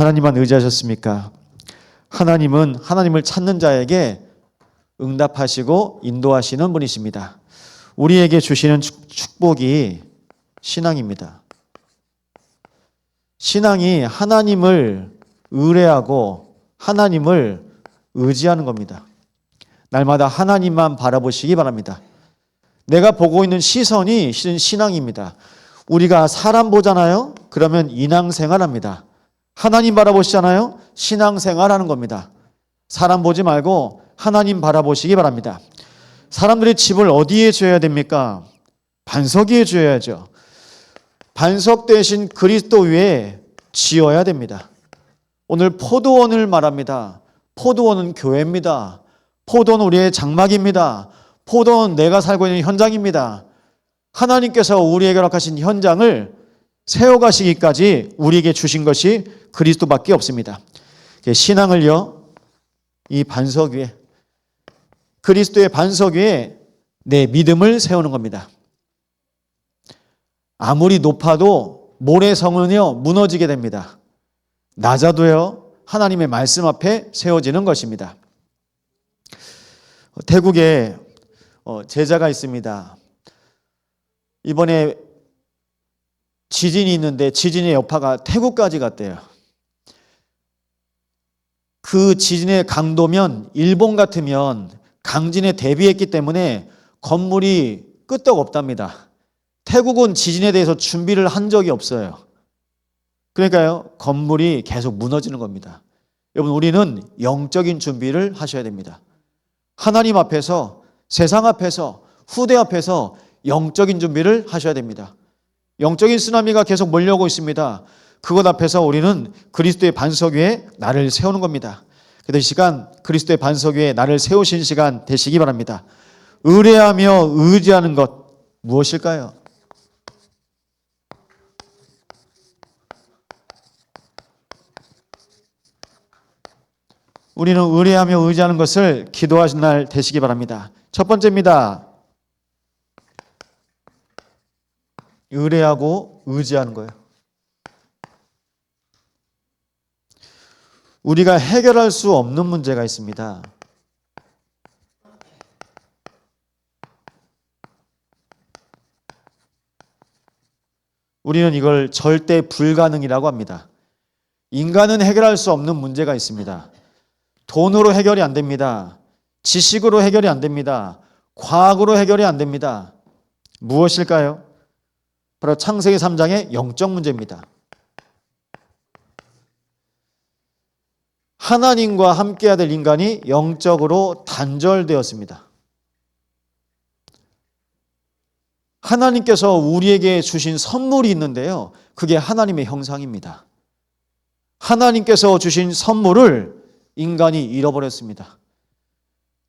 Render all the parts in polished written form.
하나님만 의지하셨습니까? 하나님은 하나님을 찾는 자에게 응답하시고 인도하시는 분이십니다. 우리에게 주시는 축복이 신앙입니다. 신앙이 하나님을 의뢰하고 하나님을 의지하는 겁니다. 날마다 하나님만 바라보시기 바랍니다. 내가 보고 있는 시선이 신앙입니다. 우리가 사람 보잖아요? 그러면 인앙생활합니다. 하나님 바라보시잖아요? 신앙생활하는 겁니다. 사람 보지 말고 하나님 바라보시기 바랍니다. 사람들이 집을 어디에 지어야 됩니까? 반석 위에 지어야죠. 반석 대신 그리스도 위에 지어야 됩니다. 오늘 포도원을 말합니다. 포도원은 교회입니다. 포도원은 우리의 장막입니다. 포도원은 내가 살고 있는 현장입니다. 하나님께서 우리에게 허락하신 현장을 세워가시기까지 우리에게 주신 것이 그리스도밖에 없습니다. 신앙을요, 이 반석 위에, 그리스도의 반석 위에 내 믿음을 세우는 겁니다. 아무리 높아도 모래성은요 무너지게 됩니다. 낮아도요 하나님의 말씀 앞에 세워지는 것입니다. 태국에 제자가 있습니다. 이번에 지진이 있는데 지진의 여파가 태국까지 갔대요. 그 지진의 강도면 일본 같으면 강진에 대비했기 때문에 건물이 끄떡없답니다. 태국은 지진에 대해서 준비를 한 적이 없어요. 그러니까요, 건물이 계속 무너지는 겁니다. 여러분, 우리는 영적인 준비를 하셔야 됩니다. 하나님 앞에서, 세상 앞에서, 후대 앞에서 영적인 준비를 하셔야 됩니다. 영적인 쓰나미가 계속 몰려오고 있습니다. 그것 앞에서 우리는 그리스도의 반석 위에 나를 세우는 겁니다. 그래서 이 시간 그리스도의 반석 위에 나를 세우신 시간 되시기 바랍니다. 의뢰하며 의지하는 것 무엇일까요? 우리는 의뢰하며 의지하는 것을 기도하신 날 되시기 바랍니다. 첫 번째입니다. 의뢰하고 의지하는 거예요. 우리가 해결할 수 없는 문제가 있습니다. 우리는 이걸 절대 불가능이라고 합니다. 인간은 해결할 수 없는 문제가 있습니다. 돈으로 해결이 안 됩니다. 지식으로 해결이 안 됩니다. 과학으로 해결이 안 됩니다. 무엇일까요? 바로 창세기 3장의 영적 문제입니다. 하나님과 함께해야 될 인간이 영적으로 단절되었습니다. 하나님께서 우리에게 주신 선물이 있는데요. 그게 하나님의 형상입니다. 하나님께서 주신 선물을 인간이 잃어버렸습니다.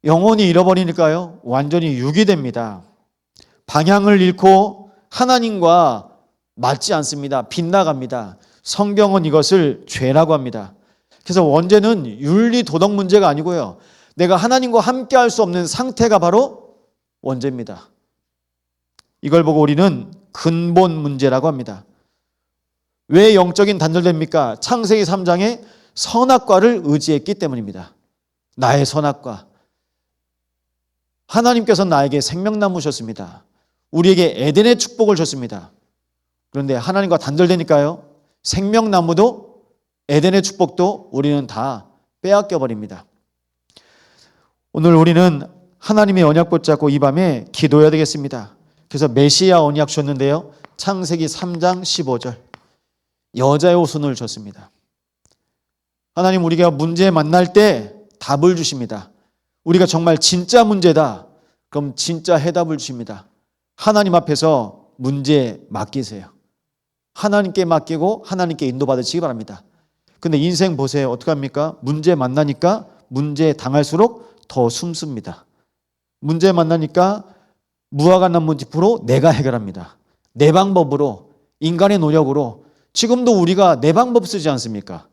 영혼이 잃어버리니까요. 완전히 육이 됩니다. 방향을 잃고 하나님과 맞지 않습니다. 빗나갑니다. 성경은 이것을 죄라고 합니다. 그래서 원죄는 윤리 도덕 문제가 아니고요. 내가 하나님과 함께 할 수 없는 상태가 바로 원죄입니다. 이걸 보고 우리는 근본 문제라고 합니다. 왜 영적인 단절됩니까? 창세기 3장에 선악과를 의지했기 때문입니다. 나의 선악과. 하나님께서 나에게 생명나무 셨습니다. 우리에게 에덴의 축복을 줬습니다. 그런데 하나님과 단절되니까요. 생명나무도 에덴의 축복도 우리는 다 빼앗겨 버립니다. 오늘 우리는 하나님의 언약 붙잡고 이 밤에 기도해야 되겠습니다. 그래서 메시아 언약 줬는데요. 창세기 3장 15절. 여자의 후손을 줬습니다. 하나님, 우리가 문제 만날 때 답을 주십니다. 우리가 정말 진짜 문제다. 그럼 진짜 해답을 주십니다. 하나님 앞에서 문제 맡기세요. 하나님께 맡기고 하나님께 인도받으시기 바랍니다. 근데 인생 보세요. 어떡합니까? 문제 만나니까 문제 당할수록 더 숨습니다. 문제 만나니까 무화과 나무 짚으로 내가 해결합니다. 내 방법으로, 인간의 노력으로. 지금도 우리가 내 방법 쓰지 않습니까?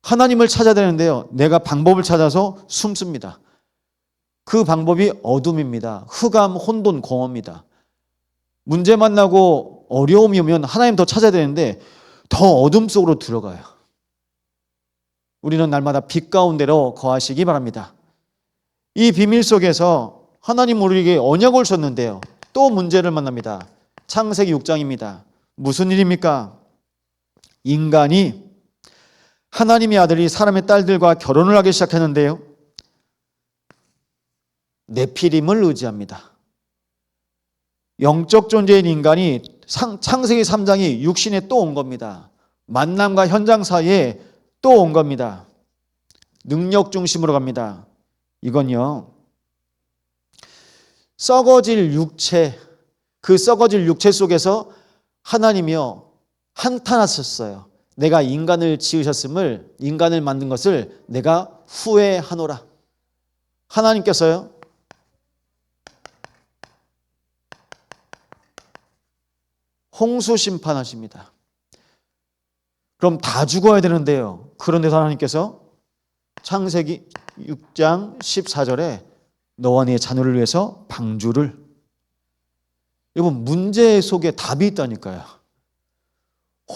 하나님을 찾아야 되는데요. 내가 방법을 찾아서 숨습니다. 그 방법이 어둠입니다. 흑암, 혼돈, 공허입니다. 문제 만나고 어려움이 오면 하나님 더 찾아야 되는데 더 어둠 속으로 들어가요. 우리는 날마다 빛 가운데로 거하시기 바랍니다. 이 비밀 속에서 하나님 우리에게 언약을 줬는데요. 또 문제를 만납니다. 창세기 6장입니다. 무슨 일입니까? 인간이 하나님의 아들이 사람의 딸들과 결혼을 하기 시작했는데요. 네피림을 의지합니다. 영적 존재인 인간이 창세기 3장이 육신에 또 온 겁니다. 만남과 현장 사이에 또 온 겁니다. 능력 중심으로 갑니다. 이건요, 썩어질 육체, 그 썩어질 육체 속에서 하나님이요 한탄하셨어요. 내가 인간을 지으셨음을, 인간을 만든 것을 내가 후회하노라. 하나님께서요 홍수 심판하십니다. 그럼 다 죽어야 되는데요. 그런데도 하나님께서 창세기 6장 14절에 너와 네 자녀를 위해서 방주를. 여러분, 문제 속에 답이 있다니까요.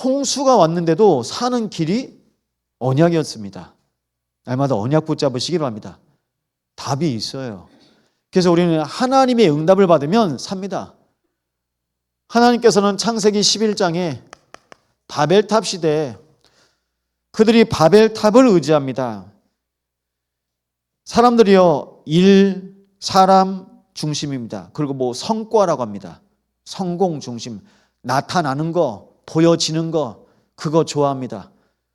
홍수가 왔는데도 사는 길이 언약이었습니다. 날마다 언약 붙잡으시기 바랍니다. 답이 있어요. 그래서 우리는 하나님의 응답을 받으면 삽니다. 하나님께서는 창세기 11장에 바벨탑 시대에 그들이 바벨탑을 의지합니다. 사람들이요, 일, 사람 중심입니다. 그리고 성과라고 합니다. 성공 중심. 나타나는 거, 보여지는 거, 그거 좋아합니다.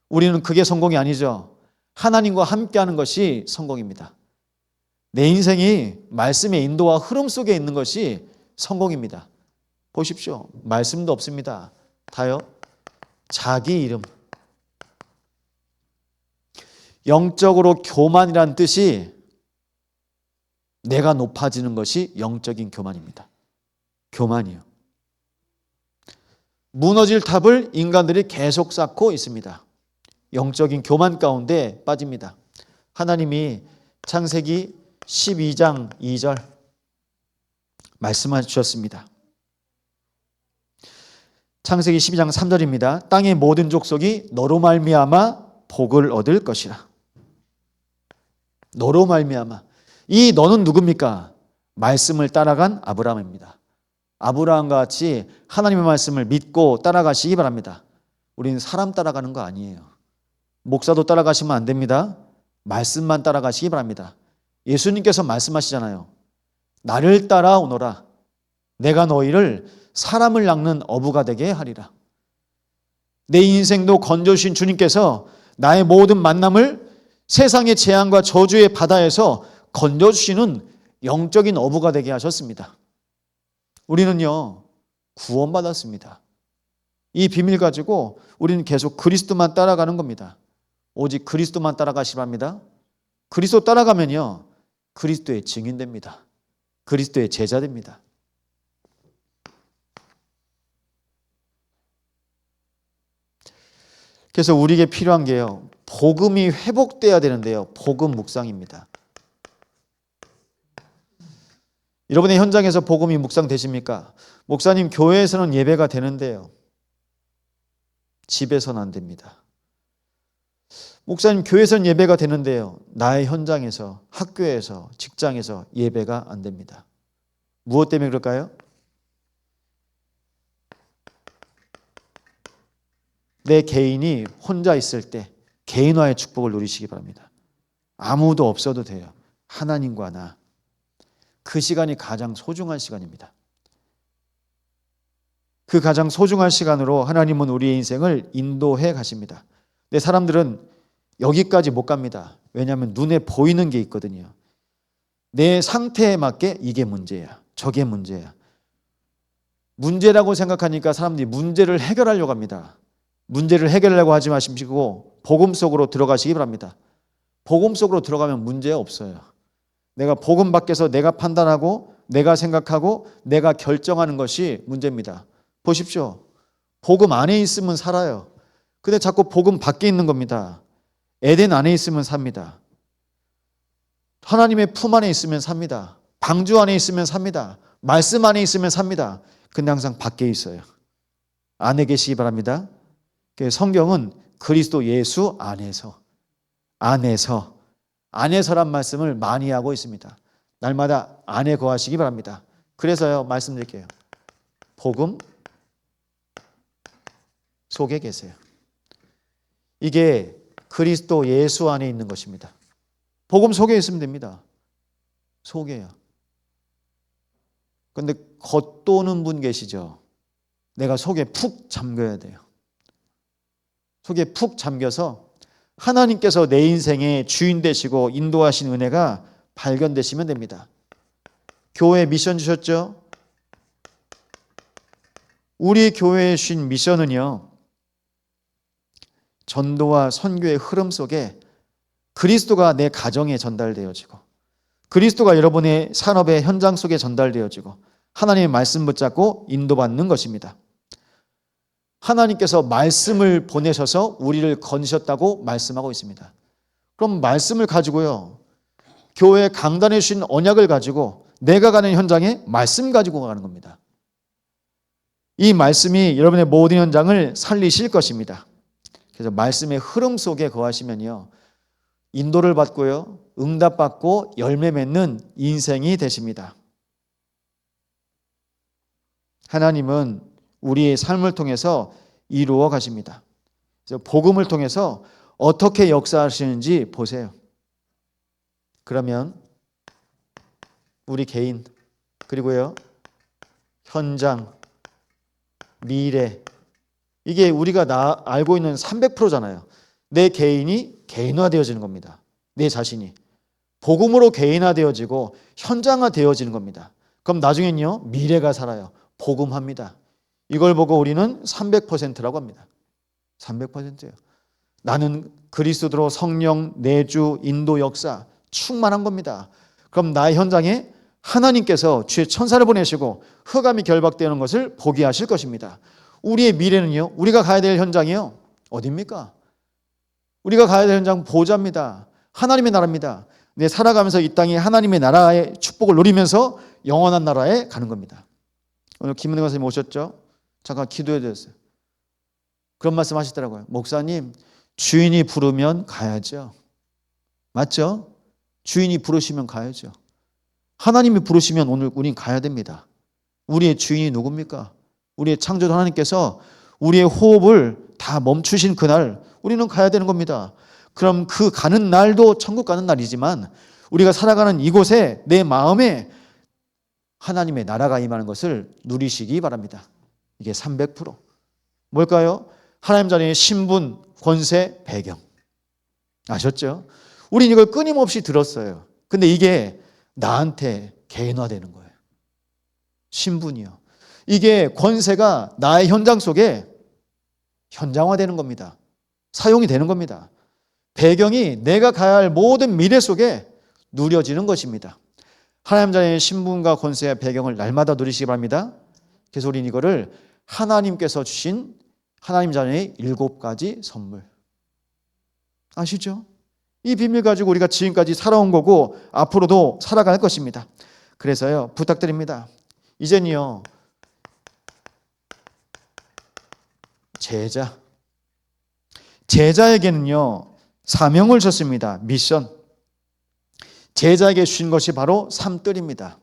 우리는 그게 성공이 아니죠. 하나님과 함께하는 것이 성공입니다. 내 인생이 말씀의 인도와 흐름 속에 있는 것이 성공입니다. 보십시오. 말씀도 없습니다. 다요, 자기 이름. 영적으로 교만이란 뜻이 내가 높아지는 것이 영적인 교만입니다. 교만이요. 무너질 탑을 인간들이 계속 쌓고 있습니다. 영적인 교만 가운데 빠집니다. 하나님이 창세기 12장 2절 말씀해 주셨습니다. 창세기 12장 3절입니다. 땅의 모든 족속이 너로 말미암아 복을 얻을 것이라. 너로 말미암아. 이 너는 누굽니까? 말씀을 따라간 아브라함입니다. 아브라함과 같이 하나님의 말씀을 믿고 따라가시기 바랍니다. 우리는 사람 따라가는 거 아니에요. 목사도 따라가시면 안 됩니다. 말씀만 따라가시기 바랍니다. 예수님께서 말씀하시잖아요. 나를 따라오너라. 내가 너희를 사람을 낚는 어부가 되게 하리라. 내 인생도 건져주신 주님께서 나의 모든 만남을 세상의 재앙과 저주의 바다에서 건져주시는 영적인 어부가 되게 하셨습니다. 우리는요, 구원받았습니다. 이 비밀 가지고 우리는 계속 그리스도만 따라가는 겁니다. 오직 그리스도만 따라가시기 바랍니다. 그리스도 따라가면요, 그리스도의 증인됩니다. 그리스도의 제자 됩니다. 그래서 우리에게 필요한 게요, 복음이 회복돼야 되는데요, 복음 묵상입니다. 여러분의 현장에서 복음이 묵상되십니까? 목사님, 교회에서는 예배가 되는데요, 집에서는 안 됩니다. 목사님, 교회에서는 예배가 되는데요, 나의 현장에서, 학교에서, 직장에서 예배가 안 됩니다. 무엇 때문에 그럴까요? 내 개인이 혼자 있을 때 개인화의 축복을 누리시기 바랍니다. 아무도 없어도 돼요. 하나님과 나. 그 시간이 가장 소중한 시간입니다. 그 가장 소중한 시간으로 하나님은 우리의 인생을 인도해 가십니다. 근데 사람들은 여기까지 못 갑니다. 왜냐하면 눈에 보이는 게 있거든요. 내 상태에 맞게 이게 문제야, 저게 문제야. 문제라고 생각하니까 사람들이 문제를 해결하려고 합니다. 문제를 해결하려고 하지 마시고 복음 속으로 들어가시기 바랍니다. 복음 속으로 들어가면 문제 없어요. 내가 복음 밖에서 내가 판단하고 내가 생각하고 내가 결정하는 것이 문제입니다. 보십시오. 복음 안에 있으면 살아요. 근데 자꾸 복음 밖에 있는 겁니다. 에덴 안에 있으면 삽니다. 하나님의 품 안에 있으면 삽니다. 방주 안에 있으면 삽니다. 말씀 안에 있으면 삽니다. 근데 항상 밖에 있어요. 안에 계시기 바랍니다. 성경은 그리스도 예수 안에서, 안에서란 말씀을 많이 하고 있습니다. 날마다 안에 거하시기 바랍니다. 그래서요, 말씀드릴게요. 복음 속에 계세요. 이게 그리스도 예수 안에 있는 것입니다. 복음 속에 있으면 됩니다. 속에요. 그런데 겉도는 분 계시죠? 내가 속에 푹 잠겨야 돼요. 속에 푹 잠겨서 하나님께서 내 인생의 주인 되시고 인도하신 은혜가 발견되시면 됩니다. 교회 미션 주셨죠? 우리 교회에 주신 미션은요, 전도와 선교의 흐름 속에 그리스도가 내 가정에 전달되어지고 그리스도가 여러분의 산업의 현장 속에 전달되어지고 하나님의 말씀 붙잡고 인도받는 것입니다. 하나님께서 말씀을 보내셔서 우리를 건지셨다고 말씀하고 있습니다. 그럼 말씀을 가지고요, 교회 강단해 주신 언약을 가지고 내가 가는 현장에 말씀 가지고 가는 겁니다. 이 말씀이 여러분의 모든 현장을 살리실 것입니다. 그래서 말씀의 흐름 속에 거하시면요, 인도를 받고요, 응답받고 열매 맺는 인생이 되십니다. 하나님은 우리의 삶을 통해서 이루어 가십니다. 그래서 복음을 통해서 어떻게 역사하시는지 보세요. 그러면 우리 개인, 그리고요, 현장, 미래, 이게 우리가 알고 있는 300%잖아요. 내 개인이 개인화되어지는 겁니다. 내 자신이 복음으로 개인화되어지고 현장화되어지는 겁니다. 그럼 나중엔요, 미래가 살아요. 복음합니다. 이걸 보고 우리는 300%라고 합니다. 300%예요. 나는 그리스도로 성령, 내주, 인도 역사 충만한 겁니다. 그럼 나의 현장에 하나님께서 주의 천사를 보내시고 흑암이 결박되는 것을 보게 하실 것입니다. 우리의 미래는요, 우리가 가야 될 현장이요, 어디입니까? 우리가 가야 될 현장 보좌입니다. 하나님의 나라입니다. 내 살아가면서 이 땅에 하나님의 나라의 축복을 누리면서 영원한 나라에 가는 겁니다. 오늘 김은혜 선생님 오셨죠? 잠깐 기도해 드렸어요. 그런 말씀 하시더라고요. 목사님, 주인이 부르면 가야죠. 맞죠? 주인이 부르시면 가야죠. 하나님이 부르시면 오늘 우린 가야 됩니다. 우리의 주인이 누굽니까? 우리의 창조주 하나님께서 우리의 호흡을 다 멈추신 그날 우리는 가야 되는 겁니다. 그럼 그 가는 날도 천국 가는 날이지만 우리가 살아가는 이곳에 내 마음에 하나님의 나라가 임하는 것을 누리시기 바랍니다. 이게 300%. 뭘까요? 하나님 자녀의 신분, 권세, 배경. 아셨죠? 우린 이걸 끊임없이 들었어요. 근데 이게 나한테 개인화되는 거예요. 신분이요. 이게 권세가 나의 현장 속에 현장화되는 겁니다. 사용이 되는 겁니다. 배경이 내가 가야 할 모든 미래 속에 누려지는 것입니다. 하나님 자녀의 신분과 권세의 배경을 날마다 누리시기 바랍니다. 그래서 우리는 이거를 하나님께서 주신 하나님 자녀의 7가지 선물. 아시죠? 이 비밀 가지고 우리가 지금까지 살아온 거고 앞으로도 살아갈 것입니다. 그래서요, 부탁드립니다. 이제는요, 제자에게는요, 사명을 줬습니다. 미션. 제자에게 주신 것이 바로 삶들입니다.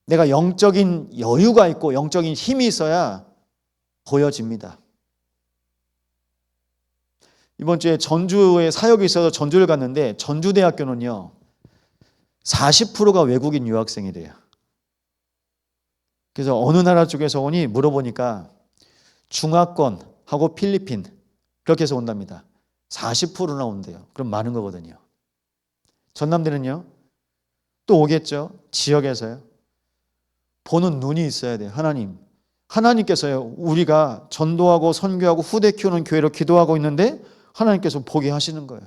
내가 영적인 여유가 있고 영적인 힘이 있어야 보여집니다. 이번 주에 전주에 사역이 있어서 전주를 갔는데 전주대학교는요, 40%가 외국인 유학생이래요. 그래서 어느 나라 쪽에서 오니 물어보니까 중화권하고 필리핀 그렇게 해서 온답니다. 40%나 온대요. 그럼 많은 거거든요. 전남대는요, 또 오겠죠. 지역에서요. 보는 눈이 있어야 돼요. 하나님께서요, 우리가 전도하고 선교하고 후대 키우는 교회로 기도하고 있는데 하나님께서 보게 하시는 거예요.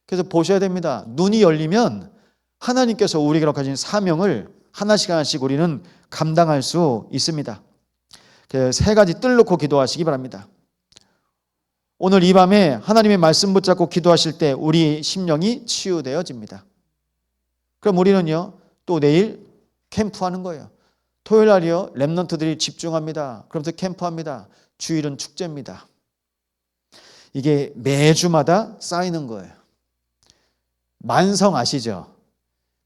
그래서 보셔야 됩니다. 눈이 열리면 하나님께서 우리에게 가진 사명을 하나씩 하나씩 우리는 감당할 수 있습니다. 3가지 뜰 놓고 기도하시기 바랍니다. 오늘 이 밤에 하나님의 말씀 붙잡고 기도하실 때 우리 심령이 치유되어집니다. 그럼 우리는요, 또 내일 캠프하는 거예요. 토요일 날이요, 렘넌트들이 집중합니다. 그러면서 캠프합니다. 주일은 축제입니다. 이게 매주마다 쌓이는 거예요. 만성 아시죠?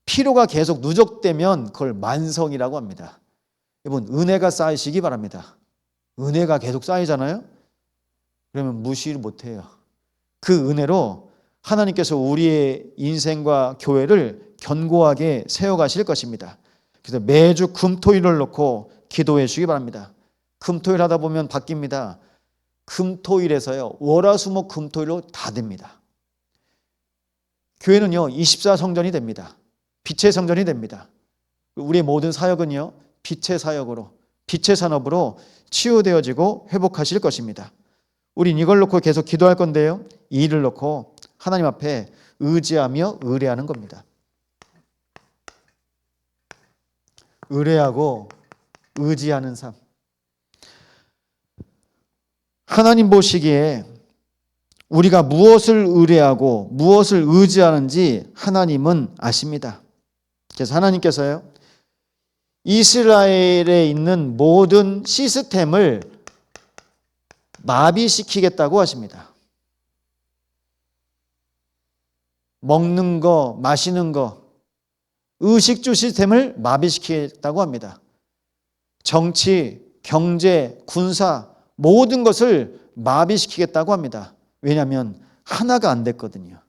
피로가 계속 누적되면 그걸 만성이라고 합니다. 여러분, 은혜가 쌓이시기 바랍니다. 은혜가 계속 쌓이잖아요? 그러면 무시를 못해요. 그 은혜로 하나님께서 우리의 인생과 교회를 견고하게 세워가실 것입니다. 그래서 매주 금토일을 놓고 기도해 주시기 바랍니다. 금토일 하다 보면 바뀝니다. 금토일에서요, 월화수목 금토일로 다 됩니다. 교회는요 24성전이 됩니다. 빛의 성전이 됩니다. 우리의 모든 사역은요 빛의 사역으로, 빛의 산업으로 치유되어지고 회복하실 것입니다. 우린 이걸 놓고 계속 기도할 건데요, 이 일을 놓고 하나님 앞에 의지하며 의뢰하는 겁니다. 의뢰하고 의지하는 삶. 하나님 보시기에 우리가 무엇을 의뢰하고 무엇을 의지하는지 하나님은 아십니다. 그래서 하나님께서요, 이스라엘에 있는 모든 시스템을 마비시키겠다고 하십니다. 먹는 거, 마시는 거, 의식주 시스템을 마비시키겠다고 합니다. 정치, 경제, 군사 모든 것을 마비시키겠다고 합니다. 왜냐하면 하나가 안 됐거든요.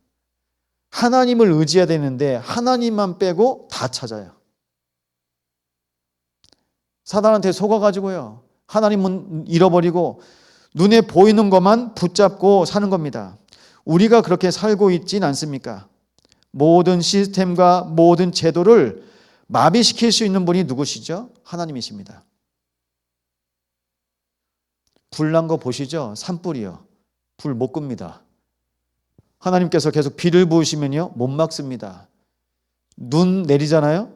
하나님을 의지해야 되는데 하나님만 빼고 다 찾아요. 사단한테 속아가지고요, 하나님은 잃어버리고 눈에 보이는 것만 붙잡고 사는 겁니다. 우리가 그렇게 살고 있진 않습니까? 모든 시스템과 모든 제도를 마비시킬 수 있는 분이 누구시죠? 하나님이십니다. 불난 거 보시죠? 산불이요. 불 못 끕니다. 하나님께서 계속 비를 부으시면요 못 막습니다. 눈 내리잖아요?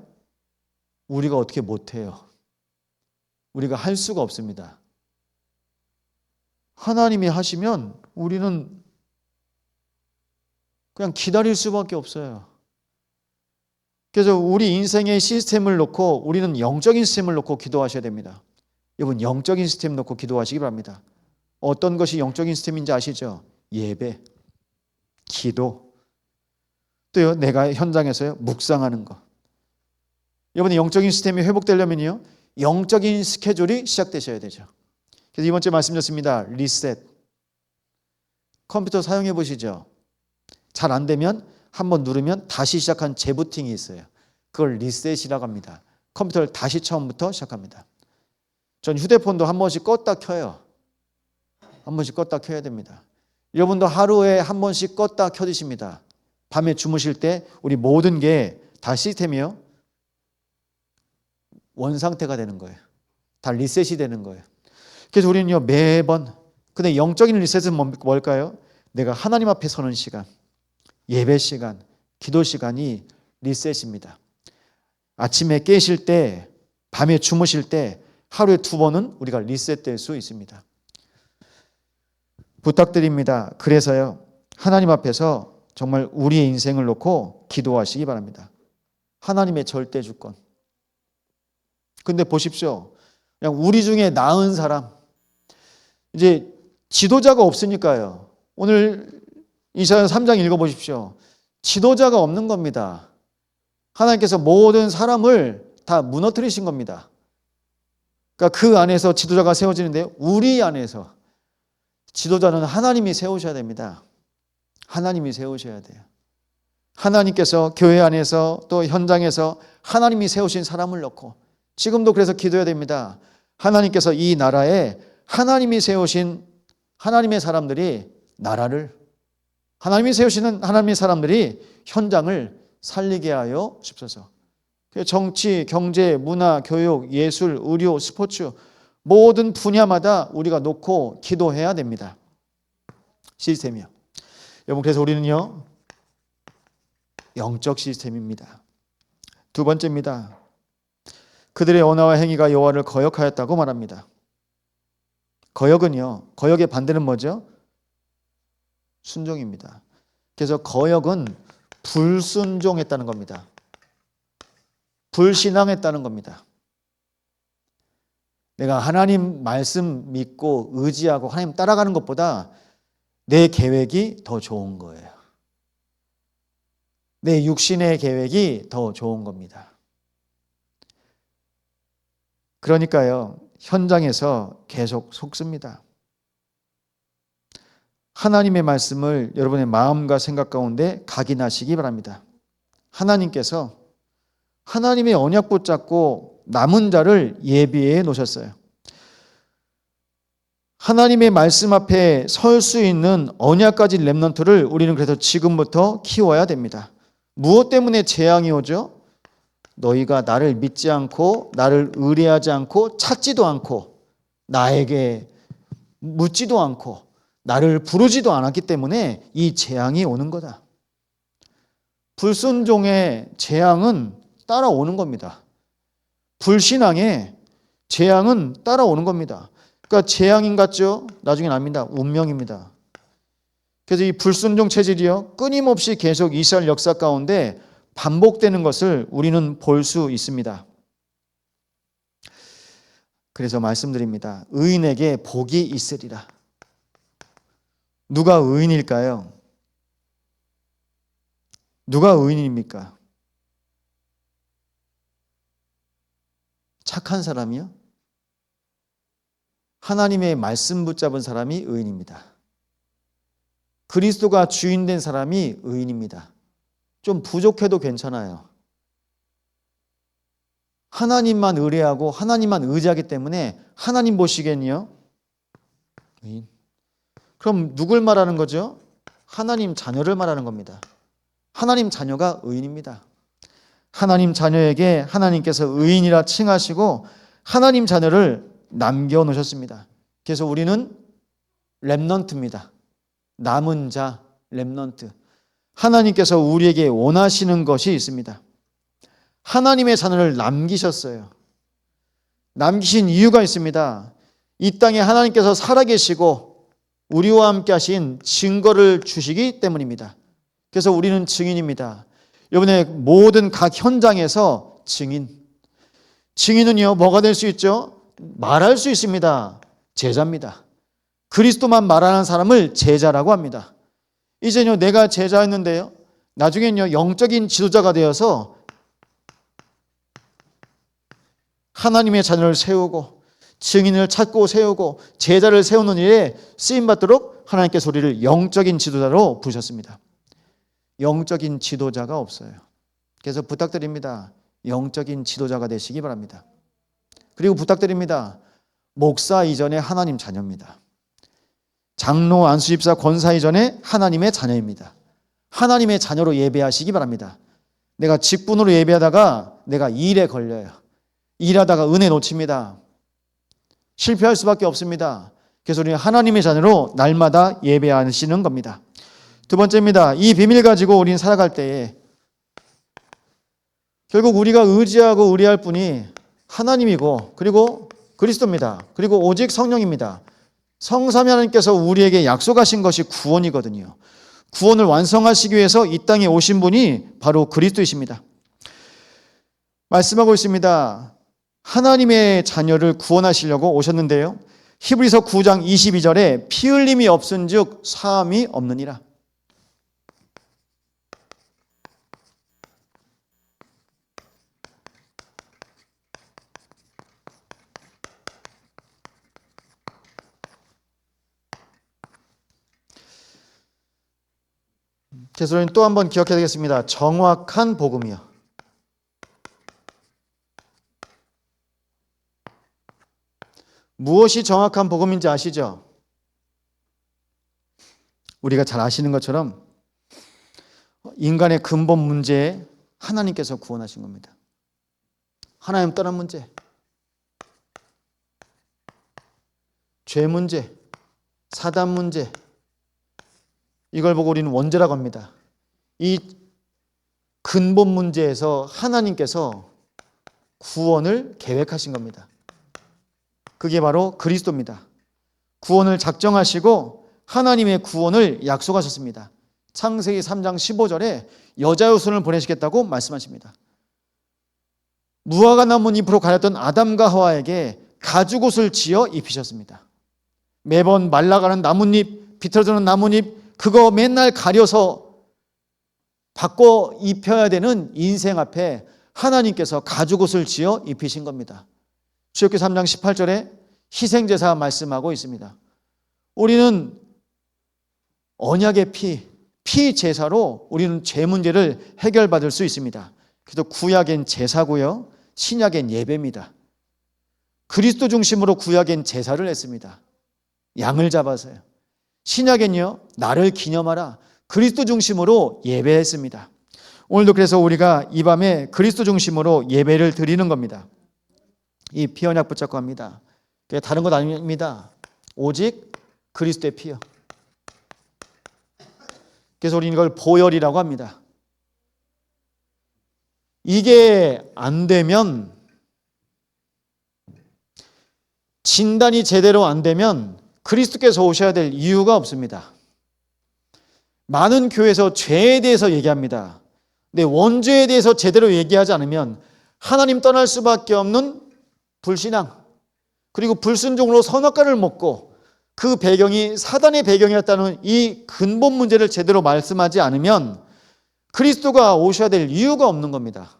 우리가 어떻게 못해요. 우리가 할 수가 없습니다. 하나님이 하시면 우리는 그냥 기다릴 수밖에 없어요. 그래서 우리 인생의 시스템을 놓고, 우리는 영적인 시스템을 놓고 기도하셔야 됩니다. 여러분, 영적인 시스템 놓고 기도하시기 바랍니다. 어떤 것이 영적인 시스템인지 아시죠? 예배, 기도, 또요 내가 현장에서요 묵상하는 것. 여러분의 영적인 시스템이 회복되려면요 영적인 스케줄이 시작되셔야 되죠. 그래서 이번 주에 말씀드렸습니다. 리셋. 컴퓨터 사용해 보시죠. 잘 안 되면 한번 누르면 다시 시작한 재부팅이 있어요. 그걸 리셋이라고 합니다. 컴퓨터를 다시 처음부터 시작합니다. 전 휴대폰도 한 번씩 껐다 켜요. 한 번씩 껐다 켜야 됩니다. 여러분도 하루에 한 번씩 껐다 켜드십니다. 밤에 주무실 때 우리 모든 게 다 시스템이요 원상태가 되는 거예요. 다 리셋이 되는 거예요. 그래서 우리는요 매번, 근데 영적인 리셋은 뭘까요? 내가 하나님 앞에 서는 시간, 예배 시간, 기도 시간이 리셋입니다. 아침에 깨실 때, 밤에 주무실 때 하루에 2번은 우리가 리셋될 수 있습니다. 부탁드립니다. 그래서요 하나님 앞에서 정말 우리의 인생을 놓고 기도하시기 바랍니다. 하나님의 절대 주권. 근데 보십시오. 그냥 우리 중에 나은 사람, 이제 지도자가 없으니까요. 오늘 이사야 3장 읽어보십시오. 지도자가 없는 겁니다. 하나님께서 모든 사람을 다 무너뜨리신 겁니다. 그러니까 그 안에서 지도자가 세워지는데, 우리 안에서 지도자는 하나님이 세우셔야 됩니다. 하나님이 세우셔야 돼요. 하나님께서 교회 안에서 또 현장에서 하나님이 세우신 사람을 넣고, 지금도 그래서 기도해야 됩니다. 하나님께서 이 나라에 하나님이 세우신 하나님의 사람들이 나라를, 하나님이 세우시는 하나님의 사람들이 현장을 살리게 하여 주옵소서. 정치, 경제, 문화, 교육, 예술, 의료, 스포츠 모든 분야마다 우리가 놓고 기도해야 됩니다. 시스템이요. 여러분, 그래서 우리는요 영적 시스템입니다. 두 번째입니다. 그들의 언어와 행위가 여호와를 거역하였다고 말합니다. 거역은요, 거역의 반대는 뭐죠? 순종입니다. 그래서 거역은 불순종했다는 겁니다. 불신앙했다는 겁니다. 내가 하나님 말씀 믿고 의지하고 하나님 따라가는 것보다 내 계획이 더 좋은 거예요. 내 육신의 계획이 더 좋은 겁니다. 그러니까요, 현장에서 계속 속습니다. 하나님의 말씀을 여러분의 마음과 생각 가운데 각인하시기 바랍니다. 하나님께서 하나님의 언약 붙잡고 남은 자를 예비해 놓으셨어요. 하나님의 말씀 앞에 설 수 있는 언약 가진 렘넌트를 우리는 그래서 지금부터 키워야 됩니다. 무엇 때문에 재앙이 오죠? 너희가 나를 믿지 않고 나를 의뢰하지 않고 찾지도 않고 나에게 묻지도 않고 나를 부르지도 않았기 때문에 이 재앙이 오는 거다. 불순종의 재앙은 따라오는 겁니다. 불신앙의 재앙은 따라오는 겁니다. 그러니까 재앙인 같죠? 나중엔 압니다. 운명입니다. 그래서 이 불순종 체질이요, 끊임없이 계속 이스라엘 역사 가운데 반복되는 것을 우리는 볼 수 있습니다. 그래서 말씀드립니다. 의인에게 복이 있으리라. 누가 의인일까요? 누가 의인입니까? 착한 사람이요? 하나님의 말씀 붙잡은 사람이 의인입니다. 그리스도가 주인 된 사람이 의인입니다. 좀 부족해도 괜찮아요. 하나님만 의뢰하고 하나님만 의지하기 때문에 하나님 보시기엔요, 의인. 그럼 누굴 말하는 거죠? 하나님 자녀를 말하는 겁니다. 하나님 자녀가 의인입니다. 하나님 자녀에게 하나님께서 의인이라 칭하시고 하나님 자녀를 남겨놓으셨습니다. 그래서 우리는 렘넌트입니다. 남은 자, 렘넌트. 하나님께서 우리에게 원하시는 것이 있습니다. 하나님의 자녀를 남기셨어요. 남기신 이유가 있습니다. 이 땅에 하나님께서 살아계시고 우리와 함께 하신 증거를 주시기 때문입니다. 그래서 우리는 증인입니다. 이번에 모든 각 현장에서 증인은요, 뭐가 될 수 있죠? 말할 수 있습니다. 제자입니다. 그리스도만 말하는 사람을 제자라고 합니다. 이제는요, 내가 제자였는데요, 나중엔요, 영적인 지도자가 되어서 하나님의 자녀를 세우고 증인을 찾고 세우고 제자를 세우는 일에 쓰임받도록 하나님께서 우리를 영적인 지도자로 부르셨습니다. 영적인 지도자가 없어요. 그래서 부탁드립니다. 영적인 지도자가 되시기 바랍니다. 그리고 부탁드립니다. 목사 이전에 하나님 자녀입니다. 장로, 안수집사, 권사 이전에 하나님의 자녀입니다. 하나님의 자녀로 예배하시기 바랍니다. 내가 직분으로 예배하다가 내가 일에 걸려요. 일하다가 은혜 놓칩니다. 실패할 수밖에 없습니다. 그래서 우리는 하나님의 자녀로 날마다 예배하시는 겁니다. 두 번째입니다. 이 비밀 가지고 우리는 살아갈 때에 결국 우리가 의지하고 의뢰할 분이 하나님이고 그리고 그리스도입니다. 그리고 오직 성령입니다. 성삼위 하나님께서 우리에게 약속하신 것이 구원이거든요. 구원을 완성하시기 위해서 이 땅에 오신 분이 바로 그리스도이십니다. 말씀하고 있습니다. 하나님의 자녀를 구원하시려고 오셨는데요, 히브리서 9장 22절에 피 흘림이 없은즉 사함이 없느니라. 그래서 우리는 또 한 번 기억해야 되겠습니다. 정확한 복음이요. 무엇이 정확한 복음인지 아시죠? 우리가 잘 아시는 것처럼 인간의 근본 문제에 하나님께서 구원하신 겁니다. 하나님 떠난 문제, 죄 문제, 사단 문제, 이걸 보고 우리는 원죄라고 합니다. 이 근본 문제에서 하나님께서 구원을 계획하신 겁니다. 그게 바로 그리스도입니다. 구원을 작정하시고 하나님의 구원을 약속하셨습니다. 창세기 3장 15절에 여자 후손을 보내시겠다고 말씀하십니다. 무화과 나무 잎으로 가렸던 아담과 하와에게 가죽옷을 지어 입히셨습니다. 매번 말라가는 나뭇잎, 비틀어지는 나뭇잎 그거 맨날 가려서 바꿔 입혀야 되는 인생 앞에 하나님께서 가죽옷을 지어 입히신 겁니다. 출애굽기 3장 18절에 희생제사 말씀하고 있습니다. 우리는 언약의 피 제사로 우리는 죄 문제를 해결받을 수 있습니다. 그래서 구약엔 제사고요, 신약엔 예배입니다. 그리스도 중심으로 구약엔 제사를 했습니다. 양을 잡아서요. 신약엔요, 나를 기념하라, 그리스도 중심으로 예배했습니다. 오늘도 그래서 우리가 이 밤에 그리스도 중심으로 예배를 드리는 겁니다. 이 피 언약 붙잡고 합니다. 다른 것 아닙니다. 오직 그리스도의 피요. 그래서 우리는 이걸 보혈이라고 합니다. 이게 안 되면, 진단이 제대로 안 되면 그리스도께서 오셔야 될 이유가 없습니다. 많은 교회에서 죄에 대해서 얘기합니다. 근데 원죄에 대해서 제대로 얘기하지 않으면 하나님 떠날 수밖에 없는 불신앙, 그리고 불순종으로 선악과를 먹고 그 배경이 사단의 배경이었다는 이 근본 문제를 제대로 말씀하지 않으면 그리스도가 오셔야 될 이유가 없는 겁니다.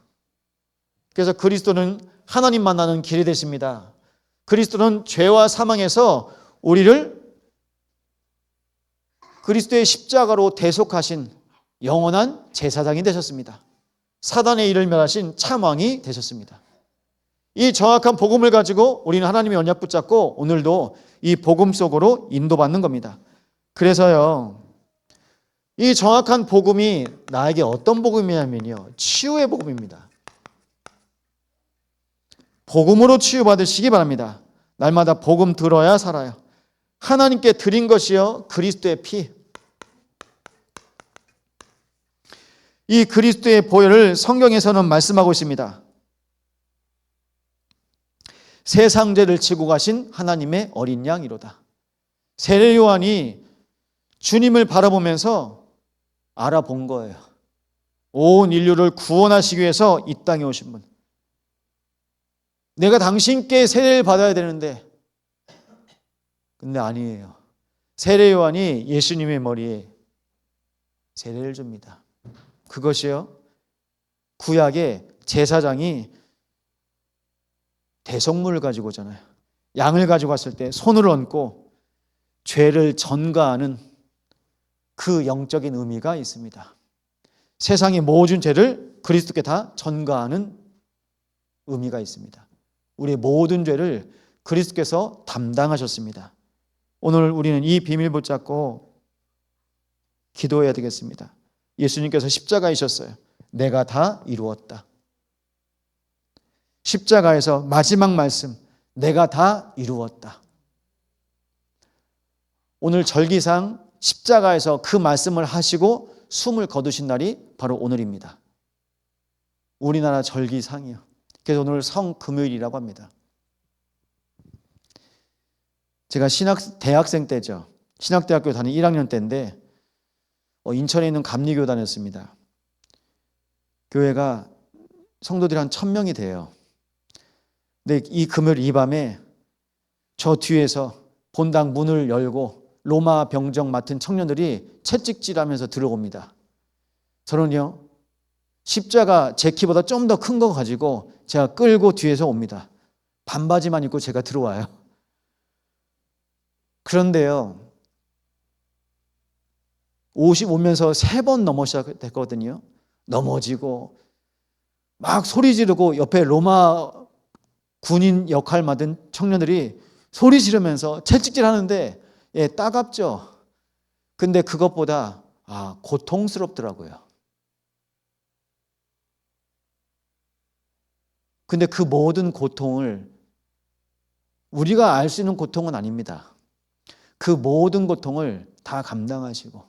그래서 그리스도는 하나님 만나는 길이 되십니다. 그리스도는 죄와 사망에서 우리를 그리스도의 십자가로 대속하신 영원한 제사장이 되셨습니다. 사단의 일을 멸하신 참왕이 되셨습니다. 이 정확한 복음을 가지고 우리는 하나님의 언약 붙잡고 오늘도 이 복음 속으로 인도받는 겁니다. 그래서요, 이 정확한 복음이 나에게 어떤 복음이냐면요, 치유의 복음입니다. 복음으로 치유받으시기 바랍니다. 날마다 복음 들어야 살아요. 하나님께 드린 것이요, 그리스도의 피. 이 그리스도의 보혈을 성경에서는 말씀하고 있습니다. 세상 죄를 지고 가신 하나님의 어린 양이로다. 세례 요한이 주님을 바라보면서 알아본 거예요. 온 인류를 구원하시기 위해서 이 땅에 오신 분. 내가 당신께 세례를 받아야 되는데, 근데 아니에요. 세례 요한이 예수님의 머리에 세례를 줍니다. 그것이요, 구약의 제사장이 대속물을 가지고 오잖아요. 양을 가지고 왔을 때 손을 얹고 죄를 전가하는 그 영적인 의미가 있습니다. 세상의 모든 죄를 그리스도께 다 전가하는 의미가 있습니다. 우리의 모든 죄를 그리스도께서 담당하셨습니다. 오늘 우리는 이 비밀 붙잡고 기도해야 되겠습니다. 예수님께서 십자가이셨어요. 내가 다 이루었다. 십자가에서 마지막 말씀, 내가 다 이루었다. 오늘 절기상 십자가에서 그 말씀을 하시고 숨을 거두신 날이 바로 오늘입니다. 우리나라 절기상이요. 그래서 오늘 성금요일이라고 합니다. 제가 대학생 때죠. 신학대학교 다니는 1학년 때인데 인천에 있는 감리교 다녔습니다. 교회가 성도들이 한 1000명이 돼요. 근데 이 금요일 이 밤에 저 뒤에서 본당 문을 열고 로마 병정 맡은 청년들이 채찍질하면서 들어옵니다. 저는요, 십자가 제 키보다 좀 더 큰 거 가지고 제가 끌고 뒤에서 옵니다. 반바지만 입고 제가 들어와요. 그런데요, 50 오면서 3번 넘어졌거든요. 넘어지고 막 소리 지르고 옆에 로마 군인 역할 맡은 청년들이 소리 지르면서 채찍질 하는데 따갑죠. 근데 그것보다 고통스럽더라고요. 근데 그 모든 고통을 우리가 알 수 있는 고통은 아닙니다. 그 모든 고통을 다 감당하시고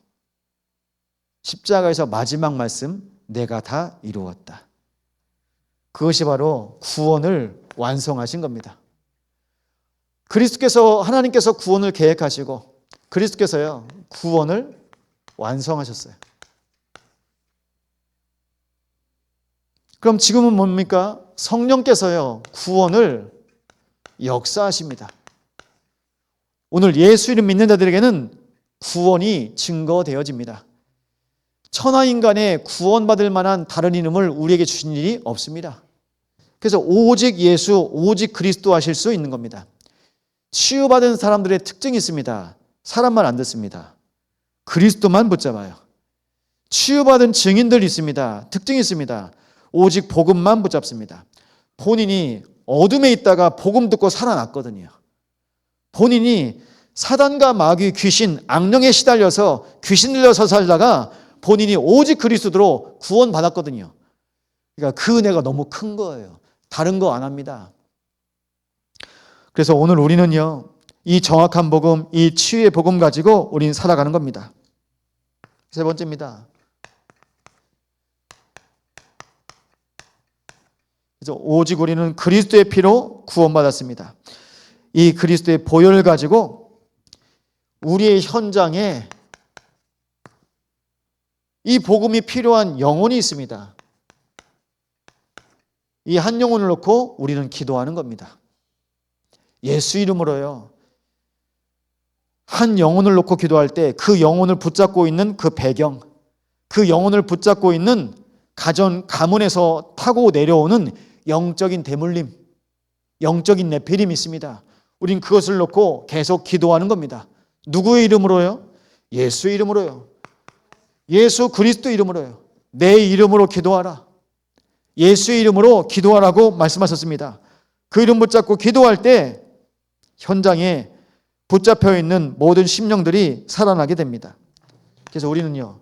십자가에서 마지막 말씀, 내가 다 이루었다. 그것이 바로 구원을 완성하신 겁니다. 하나님께서 구원을 계획하시고 그리스도께서요, 구원을 완성하셨어요. 그럼 지금은 뭡니까? 성령께서요, 구원을 역사하십니다. 오늘 예수 이름 믿는 자들에게는 구원이 증거되어집니다. 천하인간의 구원받을 만한 다른 이름을 우리에게 주신 일이 없습니다. 그래서 오직 예수, 오직 그리스도 하실 수 있는 겁니다. 치유받은 사람들의 특징이 있습니다. 사람만 안 듣습니다. 그리스도만 붙잡아요. 치유받은 증인들이 있습니다. 특징이 있습니다. 오직 복음만 붙잡습니다. 본인이 어둠에 있다가 복음 듣고 살아났거든요. 본인이 사단과 마귀, 귀신, 악령에 시달려서 귀신 들려서 살다가 본인이 오직 그리스도로 구원받았거든요. 그러니까 그 은혜가 너무 큰 거예요. 다른 거 안 합니다. 그래서 오늘 우리는요, 이 정확한 복음, 이 치유의 복음 가지고 우리는 살아가는 겁니다. 세 번째입니다. 그래서 오직 우리는 그리스도의 피로 구원받았습니다. 이 그리스도의 보혈을 가지고 우리의 현장에 이 복음이 필요한 영혼이 있습니다. 이 한 영혼을 놓고 우리는 기도하는 겁니다. 예수 이름으로요. 한 영혼을 놓고 기도할 때 그 영혼을 붙잡고 있는 그 배경, 그 영혼을 붙잡고 있는 가문에서 타고 내려오는 영적인 대물림, 영적인 네피림이 있습니다. 우린 그것을 놓고 계속 기도하는 겁니다. 누구의 이름으로요? 예수의 이름으로요. 예수 그리스도 이름으로요. 내 이름으로 기도하라. 예수의 이름으로 기도하라고 말씀하셨습니다. 그 이름 붙잡고 기도할 때 현장에 붙잡혀 있는 모든 심령들이 살아나게 됩니다. 그래서 우리는요,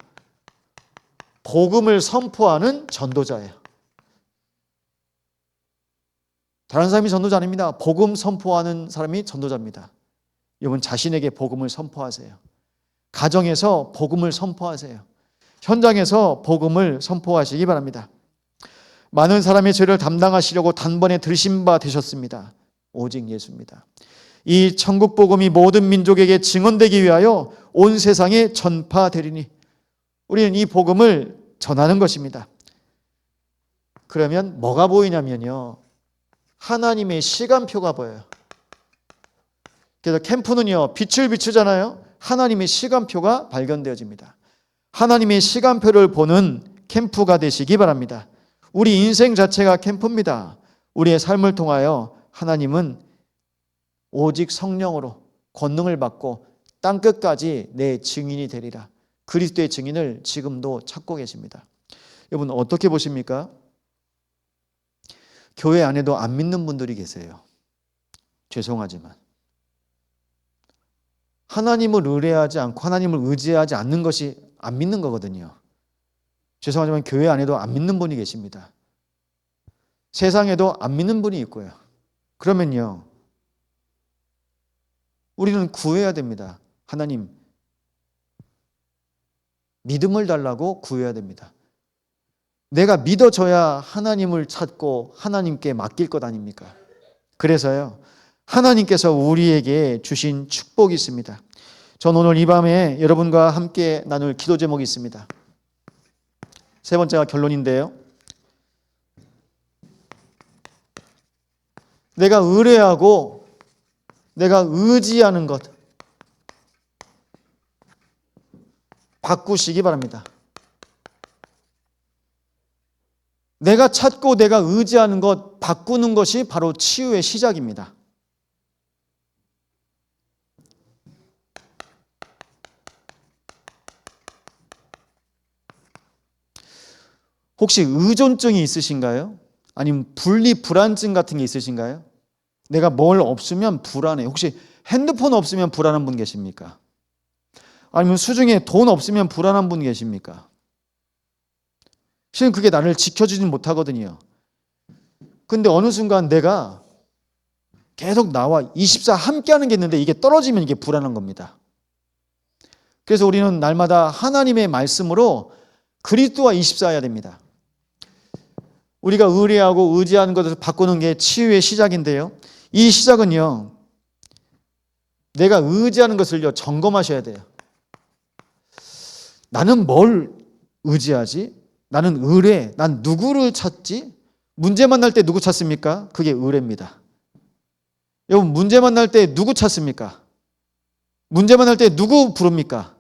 복음을 선포하는 전도자예요. 다른 사람이 전도자 아닙니다. 복음 선포하는 사람이 전도자입니다. 여러분 자신에게 복음을 선포하세요. 가정에서 복음을 선포하세요. 현장에서 복음을 선포하시기 바랍니다. 많은 사람의 죄를 담당하시려고 단번에 들으신 바 되셨습니다. 오직 예수입니다. 이 천국 복음이 모든 민족에게 증언되기 위하여 온 세상에 전파되리니 우리는 이 복음을 전하는 것입니다. 그러면 뭐가 보이냐면요, 하나님의 시간표가 보여요. 그래서 캠프는요, 빛을 비추잖아요. 하나님의 시간표가 발견되어집니다. 하나님의 시간표를 보는 캠프가 되시기 바랍니다. 우리 인생 자체가 캠프입니다. 우리의 삶을 통하여 하나님은 오직 성령으로 권능을 받고 땅끝까지 내 증인이 되리라. 그리스도의 증인을 지금도 찾고 계십니다. 여러분 어떻게 보십니까? 교회 안에도 안 믿는 분들이 계세요. 죄송하지만 하나님을 의뢰하지 않고 하나님을 의지하지 않는 것이 안 믿는 거거든요. 죄송하지만 교회 안에도 안 믿는 분이 계십니다. 세상에도 안 믿는 분이 있고요. 그러면요, 우리는 구해야 됩니다. 하나님, 믿음을 달라고 구해야 됩니다. 내가 믿어져야 하나님을 찾고 하나님께 맡길 것 아닙니까? 그래서요, 하나님께서 우리에게 주신 축복이 있습니다. 전 오늘 이 밤에 여러분과 함께 나눌 기도 제목이 있습니다. 세 번째가 결론인데요, 내가 의뢰하고 내가 의지하는 것 바꾸시기 바랍니다. 내가 찾고 내가 의지하는 것 바꾸는 것이 바로 치유의 시작입니다. 혹시 의존증이 있으신가요? 아니면 분리 불안증 같은 게 있으신가요? 내가 뭘 없으면 불안해. 혹시 핸드폰 없으면 불안한 분 계십니까? 아니면 수중에 돈 없으면 불안한 분 계십니까? 실은 그게 나를 지켜주진 못하거든요. 근데 어느 순간 내가 계속 나와 24 함께하는 게 있는데 이게 떨어지면 이게 불안한 겁니다. 그래서 우리는 날마다 하나님의 말씀으로 그리스도와 24 해야 됩니다. 우리가 의뢰하고 의지하는 것을 바꾸는 게 치유의 시작인데요, 이 시작은요, 내가 의지하는 것을요 점검하셔야 돼요. 나는 뭘 의지하지? 나는 의뢰. 난 누구를 찾지? 문제 만날 때 누구 찾습니까? 그게 의뢰입니다. 여러분 문제 만날 때 누구 찾습니까? 문제 만날 때 누구 부릅니까?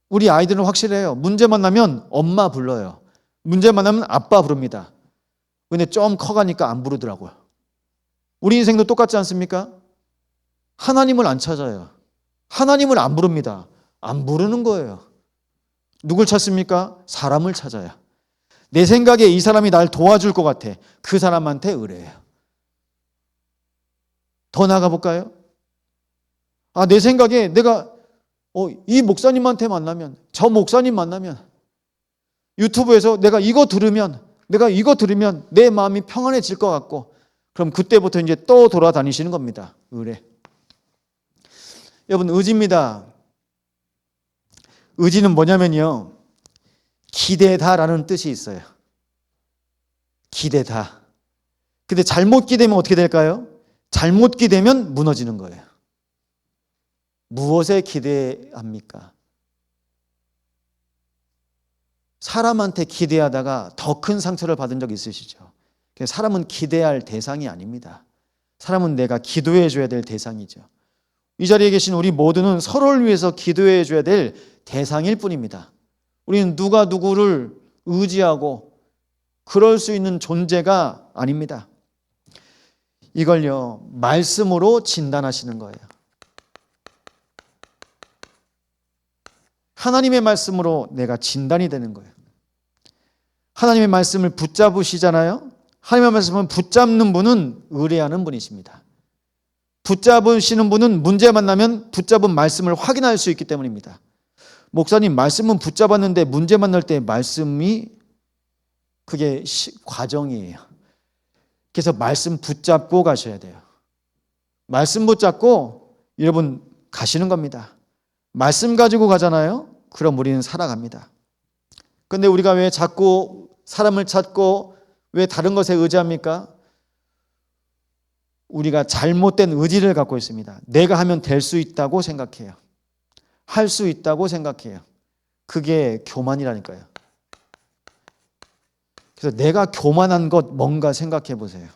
우리 아이들은 확실해요. 문제 만나면 엄마 불러요. 문제 만나면 아빠 부릅니다. 근데 좀 커가니까 안 부르더라고요. 우리 인생도 똑같지 않습니까? 하나님을 안 찾아요. 하나님을 안 부릅니다. 안 부르는 거예요. 누굴 찾습니까? 사람을 찾아요. 내 생각에 이 사람이 날 도와줄 것 같아. 그 사람한테 의뢰해요. 더 나가볼까요? 내 생각에 내가 이 목사님한테 만나면, 저 목사님 만나면, 유튜브에서 내가 이거 들으면 내 마음이 평안해질 것 같고, 그럼 그때부터 이제 또 돌아다니시는 겁니다. 의뢰. 여러분, 의지입니다. 의지는 뭐냐면요, 기대다라는 뜻이 있어요. 기대다. 근데 잘못 기대면 어떻게 될까요? 잘못 기대면 무너지는 거예요. 무엇에 기대합니까? 사람한테 기대하다가 더 큰 상처를 받은 적 있으시죠? 사람은 기대할 대상이 아닙니다. 사람은 내가 기도해 줘야 될 대상이죠. 이 자리에 계신 우리 모두는 서로를 위해서 기도해 줘야 될 대상일 뿐입니다. 우리는 누가 누구를 의지하고 그럴 수 있는 존재가 아닙니다. 이걸요, 말씀으로 진단하시는 거예요. 하나님의 말씀으로 내가 진단이 되는 거예요. 하나님의 말씀을 붙잡으시잖아요. 하나님의 말씀을 붙잡는 분은 의뢰하는 분이십니다. 붙잡으시는 분은 문제 만나면 붙잡은 말씀을 확인할 수 있기 때문입니다. 목사님, 말씀은 붙잡았는데 문제 만날 때 말씀이 그게 과정이에요. 그래서 말씀 붙잡고 가셔야 돼요. 말씀 붙잡고 여러분 가시는 겁니다. 말씀 가지고 가잖아요. 그럼 우리는 살아갑니다. 그런데 우리가 왜 자꾸 사람을 찾고 왜 다른 것에 의지합니까? 우리가 잘못된 의지를 갖고 있습니다. 내가 하면 될 수 있다고 생각해요. 할 수 있다고 생각해요. 그게 교만이라니까요. 그래서 내가 교만한 것 뭔가 생각해 보세요.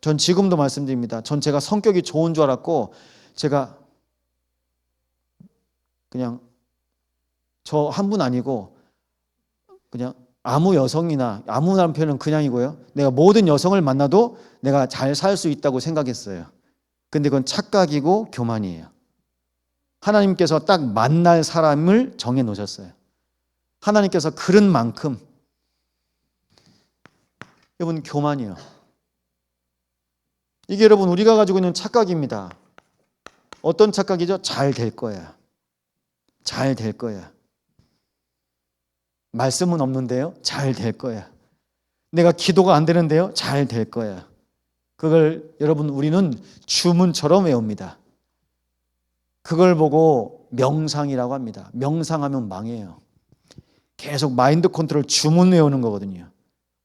전 지금도 말씀드립니다. 전 제가 성격이 좋은 줄 알았고, 제가 그냥 저 한 분 아니고 그냥 아무 여성이나 아무 남편은 그냥이고요. 내가 모든 여성을 만나도 내가 잘 살 수 있다고 생각했어요. 근데 그건 착각이고 교만이에요. 하나님께서 딱 만날 사람을 정해 놓으셨어요. 하나님께서 그런 만큼 여러분 교만이요. 이게 여러분 우리가 가지고 있는 착각입니다. 어떤 착각이죠? 잘 될 거야. 잘 될 거야. 말씀은 없는데요. 잘 될 거야. 내가 기도가 안 되는데요. 잘 될 거야. 그걸 여러분 우리는 주문처럼 외웁니다. 그걸 보고 명상이라고 합니다. 명상하면 망해요. 계속 마인드 컨트롤 주문 외우는 거거든요.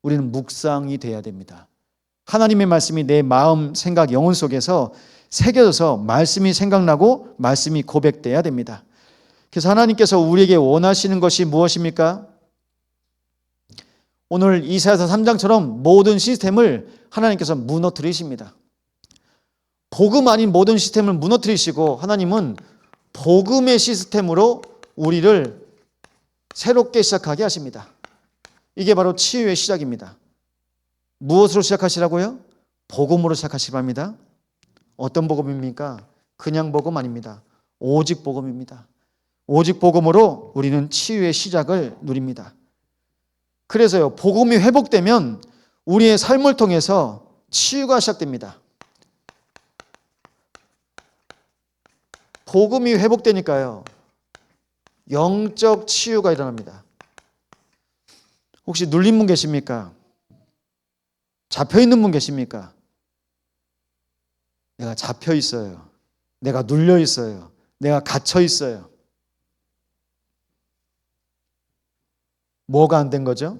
우리는 묵상이 돼야 됩니다. 하나님의 말씀이 내 마음, 생각, 영혼 속에서 새겨져서 말씀이 생각나고 말씀이 고백돼야 됩니다. 그래서 하나님께서 우리에게 원하시는 것이 무엇입니까? 오늘 이사야서 3장처럼 모든 시스템을 하나님께서 무너뜨리십니다. 복음 아닌 모든 시스템을 무너뜨리시고 하나님은 복음의 시스템으로 우리를 새롭게 시작하게 하십니다. 이게 바로 치유의 시작입니다. 무엇으로 시작하시라고요? 복음으로 시작하시라 합니다. 어떤 복음입니까? 그냥 복음 아닙니다. 오직 복음입니다. 오직 복음으로 우리는 치유의 시작을 누립니다. 그래서요, 복음이 회복되면 우리의 삶을 통해서 치유가 시작됩니다. 복음이 회복되니까요, 영적 치유가 일어납니다. 혹시 눌린 분 계십니까? 잡혀 있는 분 계십니까? 내가 잡혀 있어요. 내가 눌려 있어요. 내가 갇혀 있어요. 뭐가 안 된 거죠?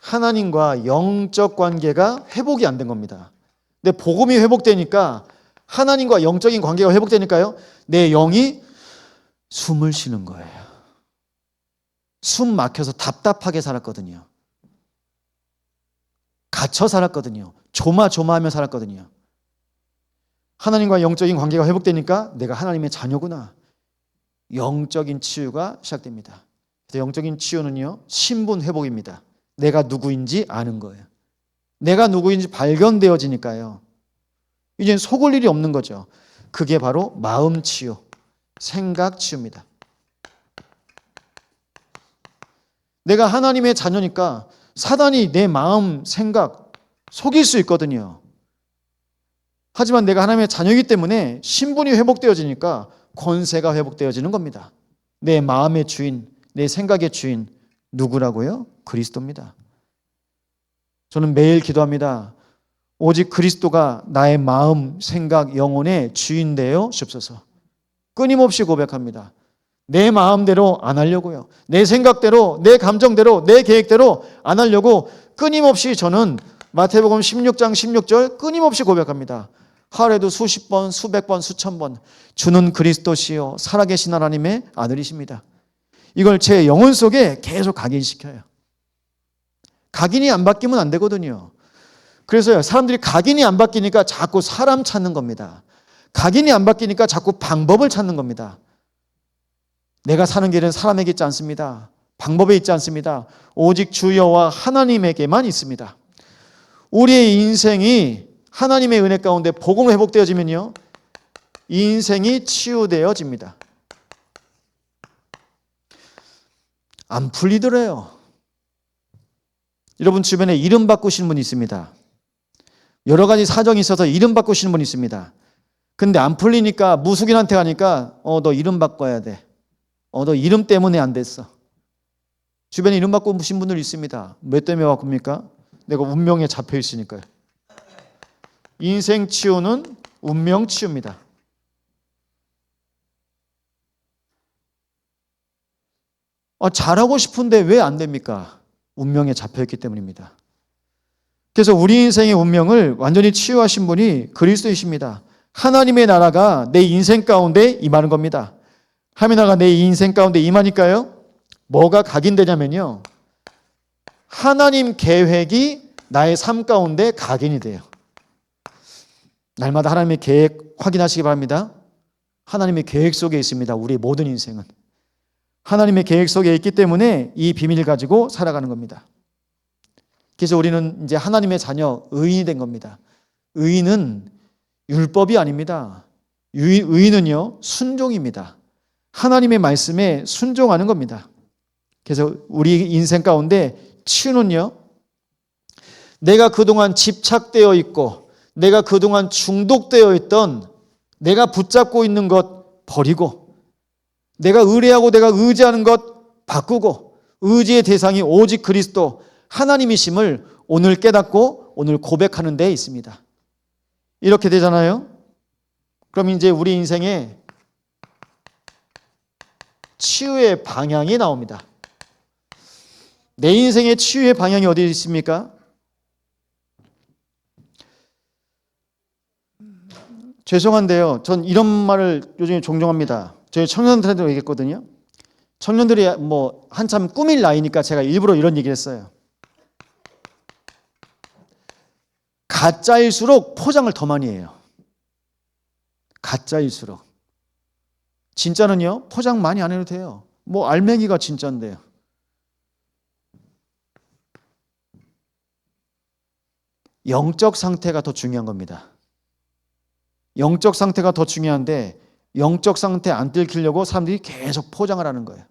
하나님과 영적 관계가 회복이 안 된 겁니다. 근데 복음이 회복되니까 하나님과 영적인 관계가 회복되니까요, 내 영이 숨을 쉬는 거예요. 숨 막혀서 답답하게 살았거든요. 갇혀 살았거든요. 조마조마하며 살았거든요. 하나님과 영적인 관계가 회복되니까 내가 하나님의 자녀구나. 영적인 치유가 시작됩니다. 그래서 영적인 치유는요, 신분 회복입니다. 내가 누구인지 아는 거예요. 내가 누구인지 발견되어지니까요. 이젠 속을 일이 없는 거죠. 그게 바로 마음 치유, 생각 치유입니다. 내가 하나님의 자녀니까 사단이 내 마음, 생각 속일 수 있거든요. 하지만 내가 하나님의 자녀이기 때문에 신분이 회복되어지니까 권세가 회복되어지는 겁니다. 내 마음의 주인, 내 생각의 주인 누구라고요? 그리스도입니다. 저는 매일 기도합니다. 오직 그리스도가 나의 마음, 생각, 영혼의 주인 되어 주옵소서. 끊임없이 고백합니다. 내 마음대로 안 하려고요. 내 생각대로, 내 감정대로, 내 계획대로 안 하려고 끊임없이 저는 마태복음 16장 16절 끊임없이 고백합니다. 하루에도 수십 번, 수백 번, 수천 번 주는 그리스도시요 살아계신 하나님의 아들이십니다. 이걸 제 영혼 속에 계속 각인시켜요. 각인이 안 바뀌면 안 되거든요. 그래서요, 사람들이 각인이 안 바뀌니까 자꾸 사람 찾는 겁니다. 각인이 안 바뀌니까 자꾸 방법을 찾는 겁니다. 내가 사는 길은 사람에게 있지 않습니다. 방법에 있지 않습니다. 오직 주 여호와 하나님에게만 있습니다. 우리의 인생이 하나님의 은혜 가운데 복음으로 회복되어지면요, 이 인생이 치유되어집니다. 안 풀리더래요. 여러분 주변에 이름 바꾸시는 분이 있습니다. 여러 가지 사정이 있어서 이름 바꾸시는 분이 있습니다. 근데 안 풀리니까 무속인한테 가니까 너 이름 바꿔야 돼. 너 이름 때문에 안 됐어. 주변에 이름 바꾸신 분들 있습니다. 왜 때문에 바꿉니까? 내가 운명에 잡혀 있으니까요. 인생 치유는 운명 치유입니다. 잘하고 싶은데 왜 안 됩니까? 운명에 잡혀있기 때문입니다. 그래서 우리 인생의 운명을 완전히 치유하신 분이 그리스도이십니다. 하나님의 나라가 내 인생 가운데 임하는 겁니다. 하나님의 나라가 내 인생 가운데 임하니까요, 뭐가 각인되냐면요, 하나님 계획이 나의 삶 가운데 각인이 돼요. 날마다 하나님의 계획 확인하시기 바랍니다. 하나님의 계획 속에 있습니다. 우리의 모든 인생은 하나님의 계획 속에 있기 때문에 이 비밀을 가지고 살아가는 겁니다. 그래서 우리는 이제 하나님의 자녀, 의인이 된 겁니다. 의인은 율법이 아닙니다. 의인은요, 순종입니다. 하나님의 말씀에 순종하는 겁니다. 그래서 우리 인생 가운데 치유는요, 내가 그동안 집착되어 있고 내가 그동안 중독되어 있던, 내가 붙잡고 있는 것 버리고, 내가 의뢰하고 내가 의지하는 것 바꾸고, 의지의 대상이 오직 그리스도 하나님이심을 오늘 깨닫고 오늘 고백하는 데 있습니다. 이렇게 되잖아요. 그럼 이제 우리 인생에 치유의 방향이 나옵니다. 내 인생의 치유의 방향이 어디 있습니까? 죄송한데요, 전 이런 말을 요즘에 종종 합니다. 저희 청년들한테 얘기했거든요. 청년들이 한참 꾸밀 나이니까 제가 일부러 이런 얘기를 했어요. 가짜일수록 포장을 더 많이 해요. 가짜일수록. 진짜는요, 포장 많이 안 해도 돼요. 알맹이가 진짜인데요. 영적 상태가 더 중요한 겁니다. 영적 상태가 더 중요한데 영적 상태 안 들키려고 사람들이 계속 포장을 하는 거예요.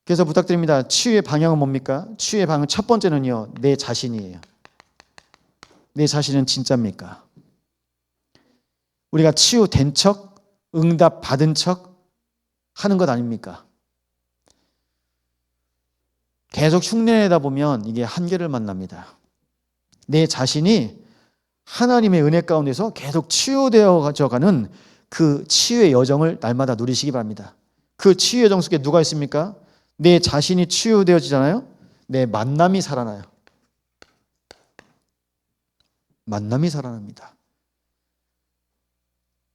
그래서 부탁드립니다. 치유의 방향은 뭡니까? 치유의 방향 첫 번째는요, 내 자신이에요. 내 자신은 진짜입니까? 우리가 치유된 척, 응답 받은 척 하는 것 아닙니까? 계속 흉내내다 보면 이게 한계를 만납니다. 내 자신이 하나님의 은혜 가운데서 계속 치유되어져 가는 그 치유의 여정을 날마다 누리시기 바랍니다. 그 치유 여정 속에 누가 있습니까? 내 자신이 치유되어지잖아요. 내 만남이 살아나요. 만남이 살아납니다.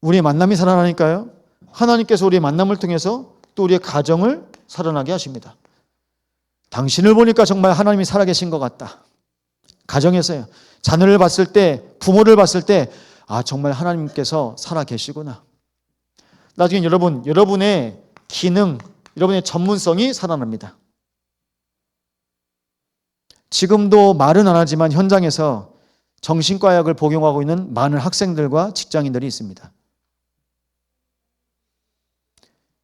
우리의 만남이 살아나니까요, 하나님께서 우리의 만남을 통해서 또 우리의 가정을 살아나게 하십니다. 당신을 보니까 정말 하나님이 살아계신 것 같다. 가정에서요. 자녀를 봤을 때, 부모를 봤을 때, 아, 정말 하나님께서 살아 계시구나. 나중에 여러분의 기능, 여러분의 전문성이 살아납니다. 지금도 말은 안 하지만 현장에서 정신과 약을 복용하고 있는 많은 학생들과 직장인들이 있습니다.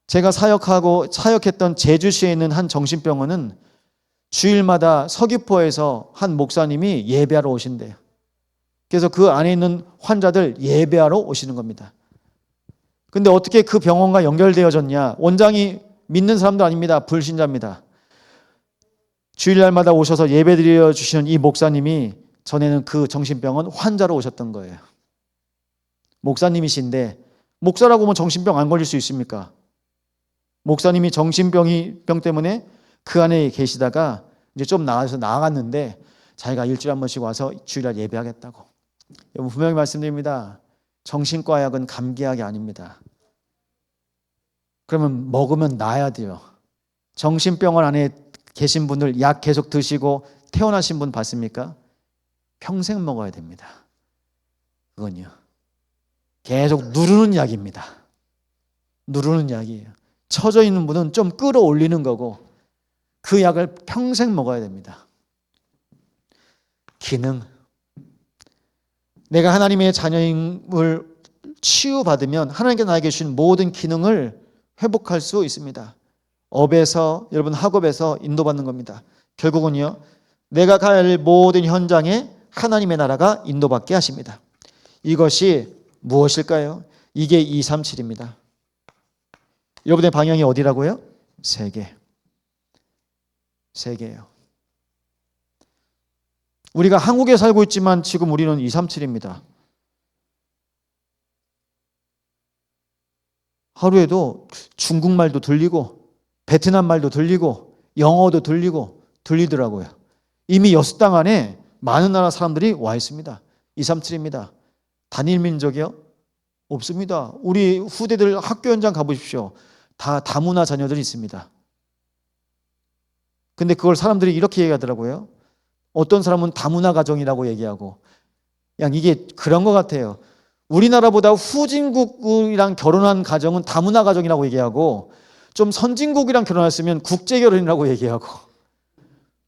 제가 사역했던 제주시에 있는 한 정신병원은 주일마다 서귀포에서 한 목사님이 예배하러 오신대요. 그래서 그 안에 있는 환자들 예배하러 오시는 겁니다. 근데 어떻게 그 병원과 연결되어졌냐? 원장이 믿는 사람도 아닙니다. 불신자입니다. 주일날마다 오셔서 예배드려 주시는 이 목사님이 전에는 그 정신병원 환자로 오셨던 거예요. 목사님이신데 목사라고 하면 정신병 안 걸릴 수 있습니까? 목사님이 정신병 때문에 그 안에 계시다가 이제 좀 나갔는데 자기가 일주일에 한 번씩 와서 주일날 예배하겠다고. 여러분 분명히 말씀드립니다. 정신과 약은 감기약이 아닙니다. 그러면 먹으면 나아야 돼요. 정신병원 안에 계신 분들 약 계속 드시고 퇴원하신 분 봤습니까? 평생 먹어야 됩니다. 그건요. 계속 누르는 약입니다. 누르는 약이에요. 처져 있는 분은 좀 끌어올리는 거고 그 약을 평생 먹어야 됩니다. 기능. 내가 하나님의 자녀임을 치유받으면 하나님께 나에게 주신 모든 기능을 회복할 수 있습니다. 업에서 여러분 학업에서 인도받는 겁니다. 결국은요. 내가 갈 모든 현장에 하나님의 나라가 인도받게 하십니다. 이것이 무엇일까요? 이게 237입니다. 여러분의 방향이 어디라고요? 세계. 세계예요. 우리가 한국에 살고 있지만 지금 우리는 237입니다. 하루에도 중국말도 들리고 베트남 말도 들리고 영어도 들리더라고요. 이미 6당 안에 많은 나라 사람들이 와 있습니다. 237입니다. 단일 민족이요? 없습니다. 우리 후대들 학교 현장 가보십시오. 다 다문화 자녀들이 있습니다. 근데 그걸 사람들이 이렇게 얘기하더라고요. 어떤 사람은 다문화 가정이라고 얘기하고 그냥 이게 그런 것 같아요. 우리나라보다 후진국이랑 결혼한 가정은 다문화 가정이라고 얘기하고 좀 선진국이랑 결혼했으면 국제결혼이라고 얘기하고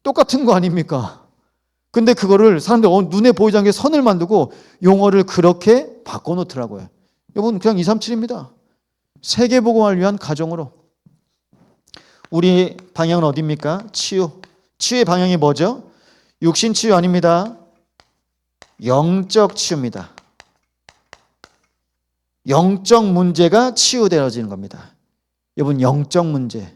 똑같은 거 아닙니까? 근데 그거를 사람들 눈에 보이지 않게 선을 만들고 용어를 그렇게 바꿔놓더라고요. 여러분 그냥 237입니다. 세계복음을 위한 가정으로. 우리 방향은 어디입니까? 치유. 치유의 방향이 뭐죠? 육신 치유 아닙니다. 영적 치유입니다. 영적 문제가 치유되어지는 겁니다. 여러분 영적 문제.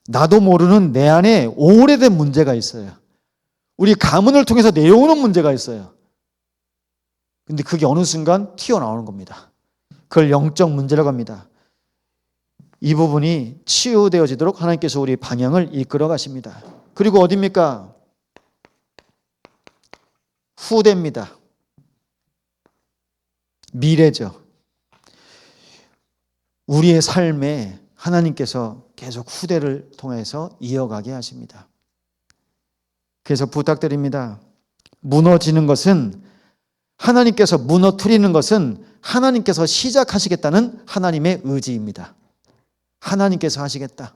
나도 모르는 내 안에 오래된 문제가 있어요. 우리 가문을 통해서 내려오는 문제가 있어요. 근데 그게 어느 순간 튀어나오는 겁니다. 그걸 영적 문제라고 합니다. 이 부분이 치유되어지도록 하나님께서 우리 방향을 이끌어 가십니다. 그리고 어디입니까? 후대입니다. 미래죠. 우리의 삶에 하나님께서 계속 후대를 통해서 이어가게 하십니다. 그래서 부탁드립니다. 무너지는 것은 하나님께서 무너뜨리는 것은 하나님께서 시작하시겠다는 하나님의 의지입니다. 하나님께서 하시겠다.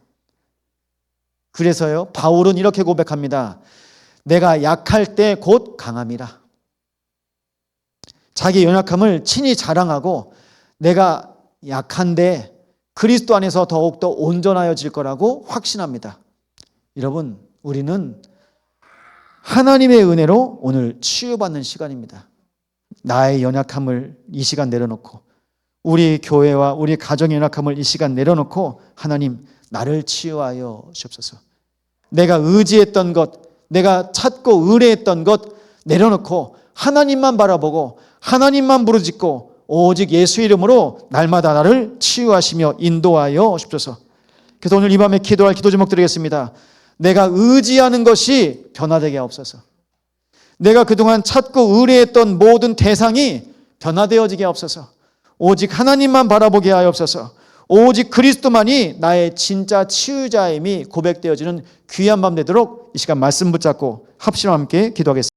그래서요, 바울은 이렇게 고백합니다. 내가 약할 때 곧 강함이라. 자기 연약함을 친히 자랑하고 내가 약한데 그리스도 안에서 더욱더 온전하여질 거라고 확신합니다. 여러분, 우리는 하나님의 은혜로 오늘 치유받는 시간입니다. 나의 연약함을 이 시간 내려놓고 우리 교회와 우리 가정의 연약함을 이 시간 내려놓고 하나님 나를 치유하여 주옵소서. 내가 의지했던 것, 내가 찾고 의뢰했던 것 내려놓고 하나님만 바라보고 하나님만 부르짖고 오직 예수 이름으로 날마다 나를 치유하시며 인도하여 주옵소서. 그래서 오늘 이 밤에 기도할 기도 제목 드리겠습니다. 내가 의지하는 것이 변화되게 하옵소서. 내가 그동안 찾고 의뢰했던 모든 대상이 변화되어지게 하옵소서. 오직 하나님만 바라보게 하옵소서. 오직 그리스도만이 나의 진짜 치유자임이 고백되어지는 귀한 밤 되도록 이 시간 말씀 붙잡고 합심 함께 기도하겠습니다.